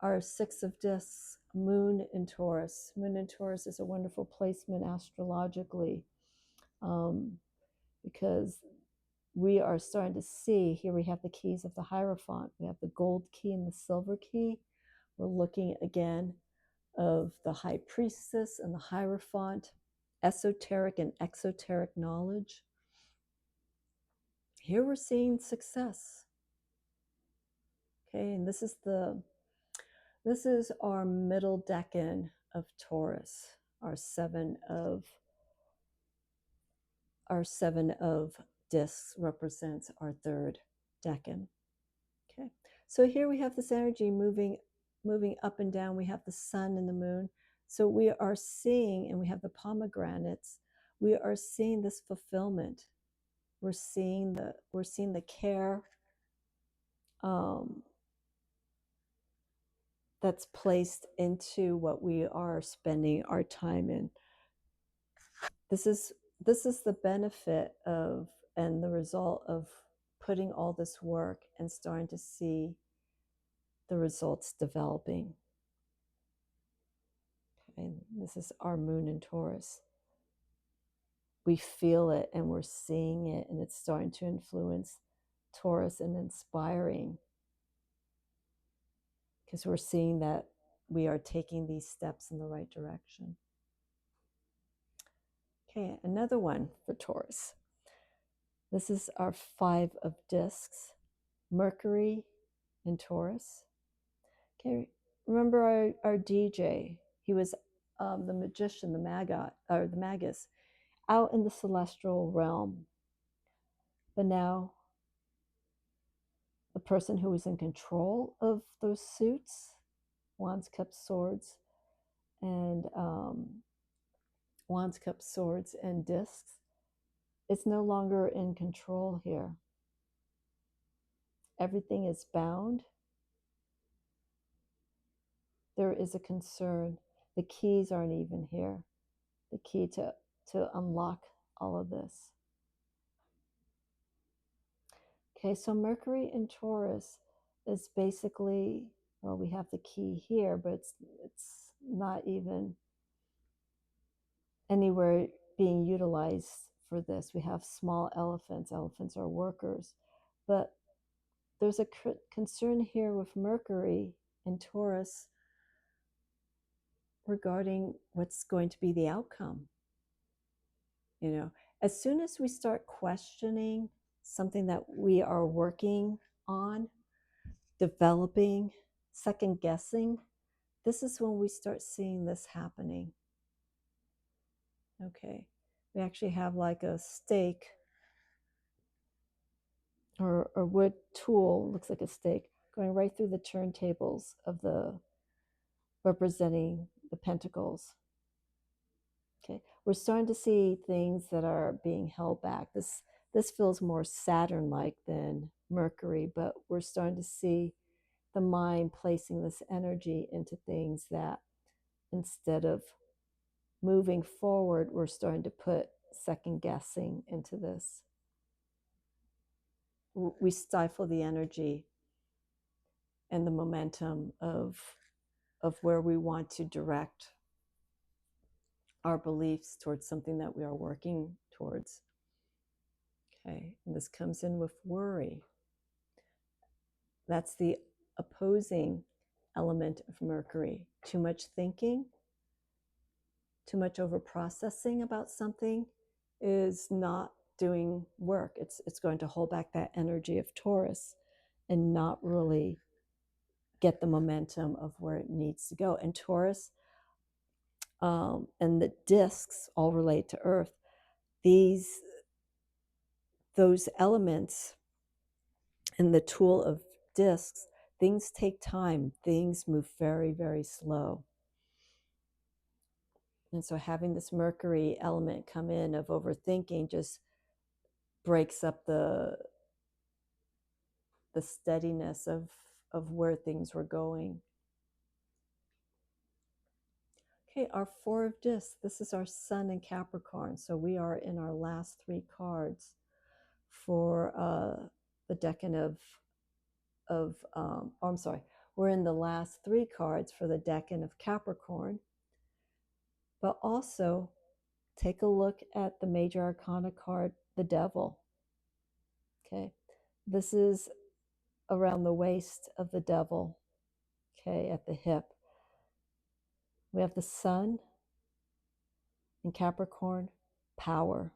Our 6 of discs, Moon in Taurus. Moon in Taurus is a wonderful placement astrologically, because we are starting to see, here we have the keys of the Hierophant. We have the gold key and the silver key. We're looking again of the High Priestess and the Hierophant, esoteric and exoteric knowledge. Here we're seeing success. Okay, and this is our middle decan of Taurus, our seven of discs represents our third decan. Okay, so here we have this energy moving up and down. We have the sun and the moon. So we are seeing, and we have the pomegranates. We are seeing this fulfillment. We're seeing the care that's placed into what we are spending our time in. This is the benefit of and the result of putting all this work and starting to see the results developing. Okay, this is our moon in Taurus. We feel it and we're seeing it, and it's starting to influence Taurus and inspiring, because we're seeing that we are taking these steps in the right direction. Okay, another one for Taurus. This is our 5 of discs, Mercury in Taurus. Okay, remember our DJ? He was the magician, the magus, out in the celestial realm. But now the person who was in control of those suits, wands, cups, swords, and discs, is no longer in control here. Everything is bound. There is a concern. The keys aren't even here. The key to unlock all of this. Okay, so Mercury in Taurus is basically, well, we have the key here, but it's not even anywhere being utilized for this. We have small elephants. Elephants are workers. But there's a concern here with Mercury in Taurus regarding what's going to be the outcome. You know, as soon as we start questioning something that we are working on, developing, second guessing, this is when we start seeing this happening. Okay, we actually have like a stake or wood tool, looks like a stake, going right through the turntables of the representing the pentacles. Okay, we're starting to see things that are being held back. This feels more Saturn-like than Mercury, but we're starting to see the mind placing this energy into things that, instead of moving forward, we're starting to put second guessing into this. We stifle the energy and the momentum of where we want to direct our beliefs towards something that we are working towards. Okay, and this comes in with worry. That's the opposing element of Mercury. Too much thinking, too much over processing about something is not doing work. It's going to hold back that energy of Taurus and not really get the momentum of where it needs to go. And Taurus and the discs all relate to Earth. Those elements in the tool of discs, things take time. Things move very, very slow. And so having this Mercury element come in of overthinking just breaks up the steadiness of where things were going. Okay, our 4 of discs, this is our sun in Capricorn. So we are in our last 3 cards for the decan I'm sorry, we're in the last 3 cards for the decan of Capricorn. But also take a look at the major arcana card, the Devil. Okay, this is around the waist of the Devil, okay, at the hip. We have the sun in Capricorn, power.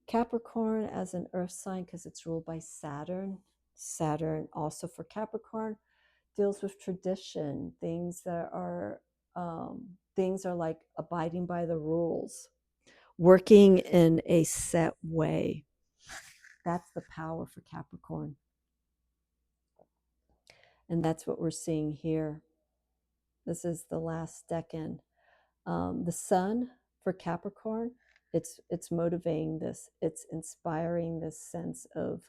Capricorn as an earth sign, because it's ruled by Saturn. Saturn also for Capricorn deals with tradition, things that are things are like abiding by the rules, working in a set way. That's the power for Capricorn. And that's what we're seeing here. This is the last decan. The sun for Capricorn, it's motivating this. It's inspiring this sense of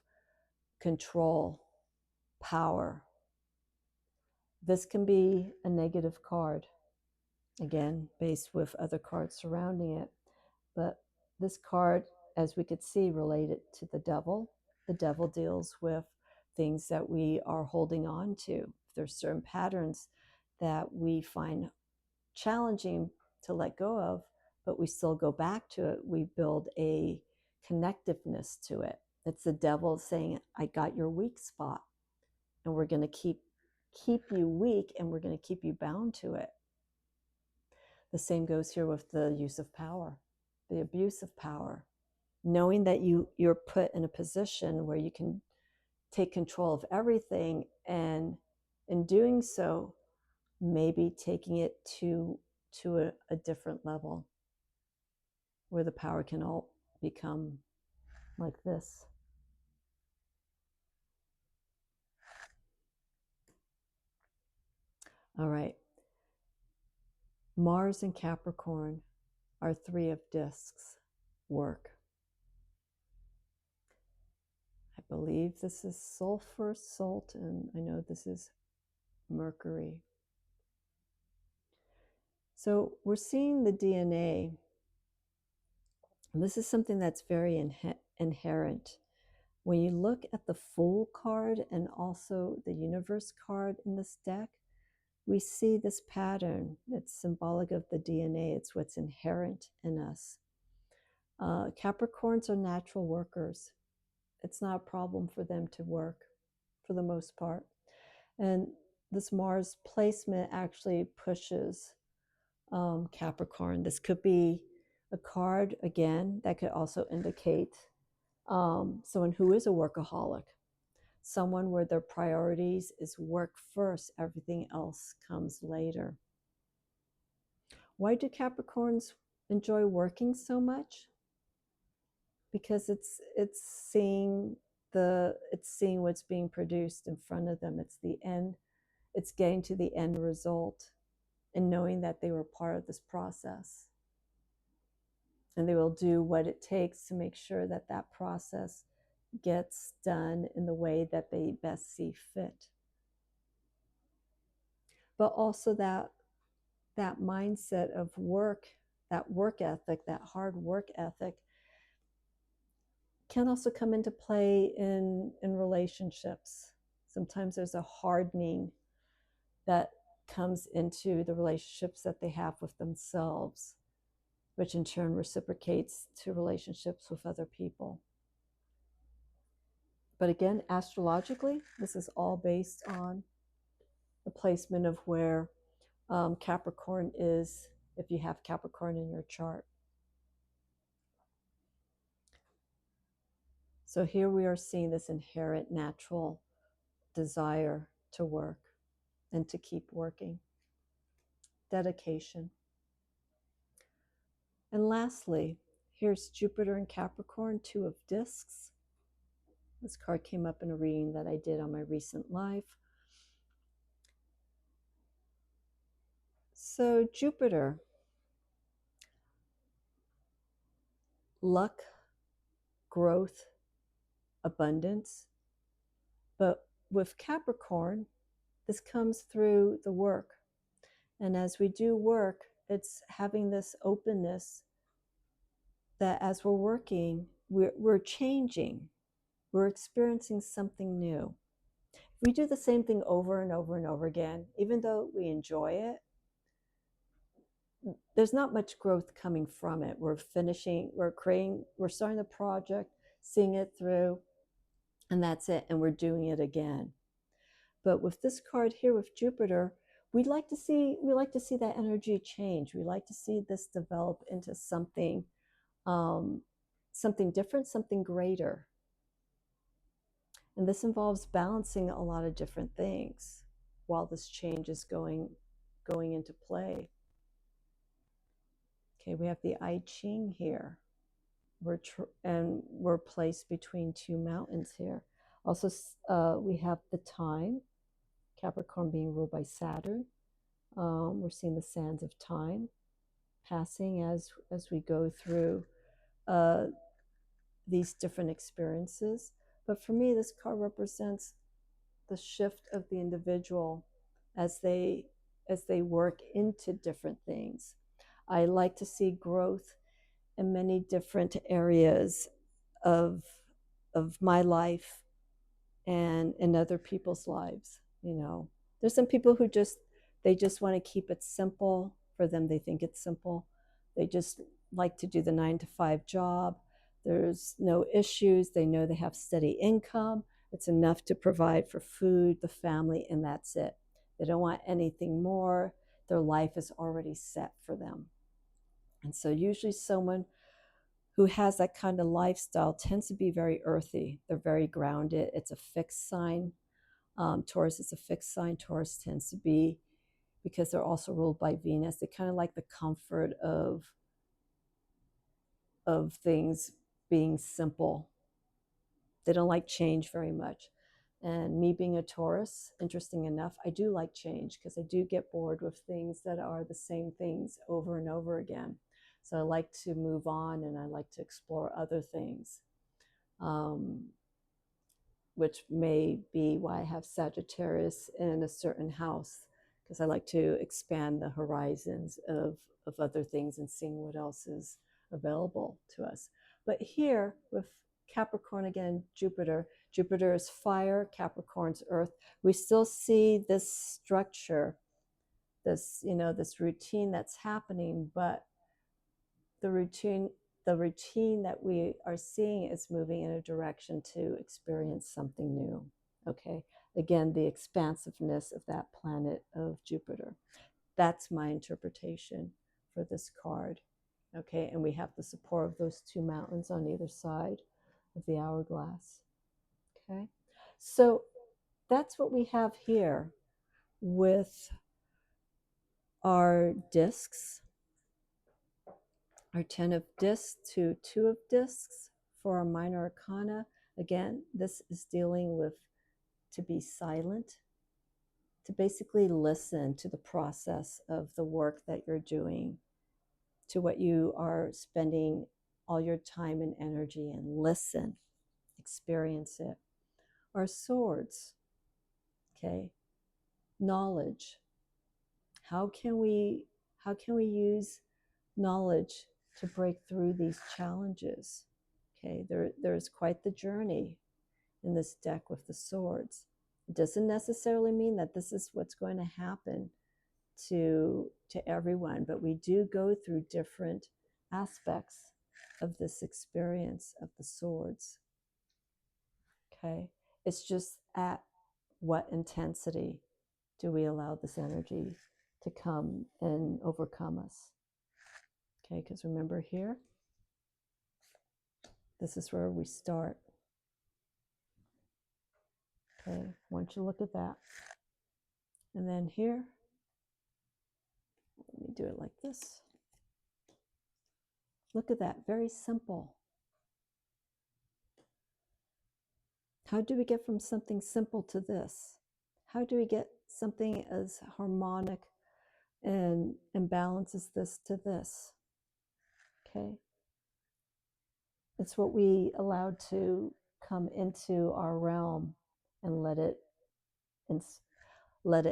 control, power. This can be a negative card, again, based with other cards surrounding it. But this card, as we could see, related to the devil. The devil deals with things that we are holding on to. There's certain patterns that we find challenging to let go of, but we still go back to it. We build a connectiveness to it. It's the devil saying, I got your weak spot, and we're going to keep you weak, and we're going to keep you bound to it. The same goes here with the use of power, the abuse of power. Knowing that you're put in a position where you can take control of everything, and in doing so, maybe taking it to a different level where the power can all become like this. All right. Mars and Capricorn are 3 of discs work. I believe this is sulfur, salt, and I know this is Mercury. So we're seeing the DNA. And this is something that's very inherent. When you look at the Fool card and also the Universe card in this deck, we see this pattern. It's symbolic of the DNA. It's what's inherent in us. Capricorns are natural workers. It's not a problem for them to work for the most part. And this Mars placement actually pushes Capricorn. This could be a card, again, that could also indicate someone who is a workaholic, someone where their priorities is work first, everything else comes later. Why do Capricorns enjoy working so much? Because it's seeing what's being produced in front of them. It's the end. It's getting to the end result and knowing that they were part of this process. And they will do what it takes to make sure that that process gets done in the way that they best see fit. But also that mindset of work, that work ethic, that hard work ethic can also come into play in relationships. Sometimes there's a hardening that comes into the relationships that they have with themselves, which in turn reciprocates to relationships with other people. But again, astrologically, this is all based on the placement of where Capricorn is, if you have Capricorn in your chart. So here we are seeing this inherent natural desire to work and to keep working. Dedication. And lastly, here's Jupiter in Capricorn, 2 of discs. This card came up in a reading that I did on my recent live. So Jupiter, luck, growth, abundance. But with Capricorn, this comes through the work. And as we do work, it's having this openness that as we're working, we're changing. We're experiencing something new. If we do the same thing over and over and over again, even though we enjoy it, there's not much growth coming from it. We're finishing, we're starting the project, seeing it through, and that's it, and we're doing it again. But with this card here with Jupiter, we like to see that energy change. We like to see this develop into something different, something greater. And this involves balancing a lot of different things. while this change is going into play. Okay, we have the I Ching here. We're placed between two mountains here. Also, we have the time, Capricorn being ruled by Saturn. We're seeing the sands of time passing as we go through these different experiences. But for me, this card represents the shift of the individual as they work into different things. I like to see growth in many different areas of my life and in other people's lives. You know, there's some people who just want to keep it simple. For them, they think it's simple. They just like to do the 9-to-5 job. There's no issues. They know they have steady income. It's enough to provide for food, the family, and that's it. They don't want anything more. Their life is already set for them. And so usually someone who has that kind of lifestyle tends to be very earthy. They're very grounded. It's a fixed sign. Taurus is a fixed sign. Taurus tends to be, because they're also ruled by Venus, they kind of like the comfort of things being simple. They don't like change very much. And me being a Taurus, interesting enough, I do like change because I do get bored with things that are the same things over and over again. So I like to move on and I like to explore other things, which may be why I have Sagittarius in a certain house, because I like to expand the horizons of other things and seeing what else is available to us. But here with Capricorn again, Jupiter is fire, Capricorn's earth. We still see this structure, this, you know, this routine that's happening, but the routine that we are seeing is moving in a direction to experience something new. Okay, again, the expansiveness of that planet of Jupiter. That's my interpretation for this card. Okay, and we have the support of those two mountains on either side of the hourglass. Okay, so that's what we have here with our discs, our 10 of discs to 2 of discs for our minor arcana. Again, this is dealing with to be silent, to basically listen to the process of the work that you're doing, to what you are spending all your time and energy in. Listen, experience it. Our swords, okay, knowledge. How can we use knowledge to break through these challenges? Okay, there's quite the journey in this deck with the swords. It doesn't necessarily mean that this is what's going to happen to everyone, but we do go through different aspects of this experience of the swords. Okay, it's just at what intensity do we allow this energy to come and overcome us? Okay, because remember here, this is where we start. Okay, I want you to look at that. And then here, let me do it like this. Look at that, very simple. How do we get from something simple to this? How do we get something as harmonic and balances this to this? Okay. It's what we allowed to come into our realm and let it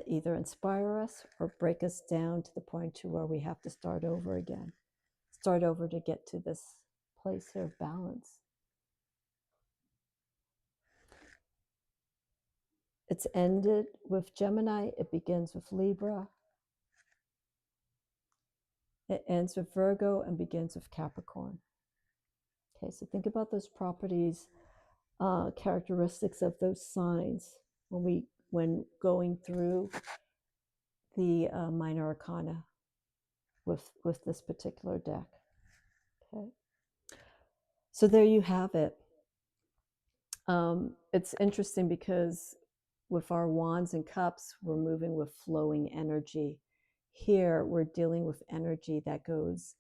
either inspire us or break us down to the point to where we have to start over again. Start over to get to this place here of balance. It's ended with Gemini. It begins with Libra. It ends with Virgo and begins with Capricorn. Okay, so think about those properties, characteristics of those signs when going through the minor arcana with this particular deck. Okay, so there you have it. It's interesting because with our wands and cups, we're moving with flowing energy. Here, we're dealing with energy that goes,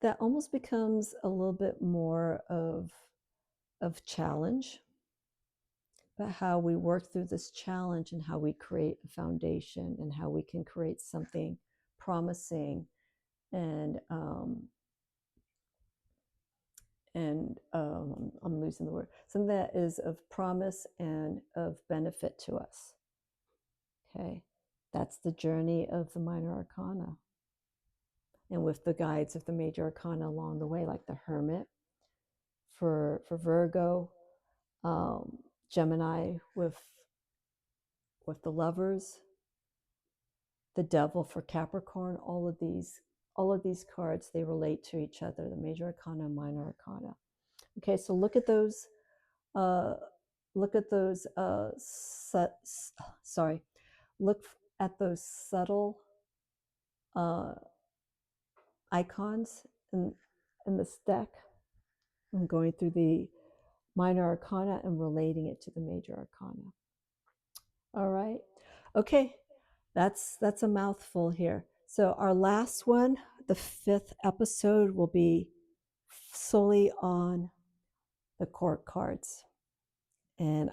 that almost becomes a little bit more of challenge, but how we work through this challenge and how we create a foundation and how we can create something promising and I'm losing the word, something that is of promise and of benefit to us. Okay, that's the journey of the minor arcana, and with the guides of the major arcana along the way, like the Hermit for Virgo, Gemini with the Lovers, the Devil for Capricorn. All of these cards, they relate to each other, the major arcana and minor arcana. Okay, so look at those look at those look at those subtle icons in this deck. I'm going through the minor arcana and relating it to the major arcana. All right. Okay, that's a mouthful here. So our last one, the 5th episode, will be solely on the court cards. And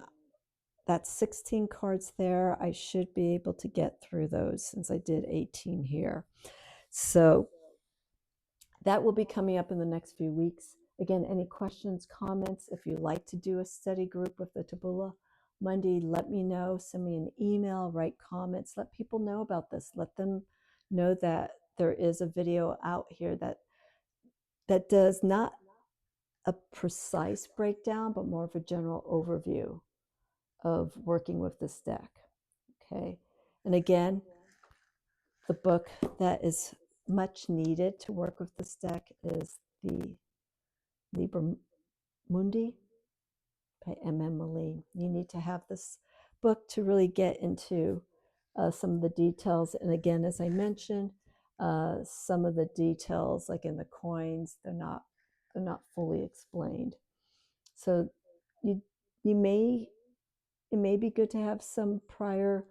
that's 16 cards there. I should be able to get through those since I did 18 here. So that will be coming up in the next few weeks. Again, any questions, comments, if you'd like to do a study group with the Tabula Mundi, let me know. Send me an email, write comments, let people know about this. Let them know that there is a video out here that does not a precise breakdown, but more of a general overview of working with this deck. Okay. And again, the book that is much needed to work with this deck is the Liber Mundi by MM Meleen. You need to have this book to really get into some of the details. And again, as I mentioned, some of the details, like in the coins, they're not fully explained. So it may be good to have some prior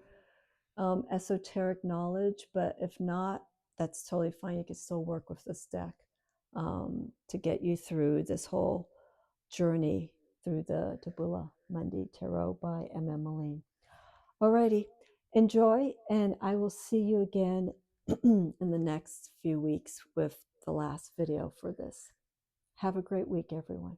esoteric knowledge, but if not, that's totally fine. You can still work with this deck to get you through this whole journey through the Tabula Mundi Tarot by MM Meleen. Alrighty, enjoy, and I will see you again in the next few weeks with the last video for this. Have a great week, everyone.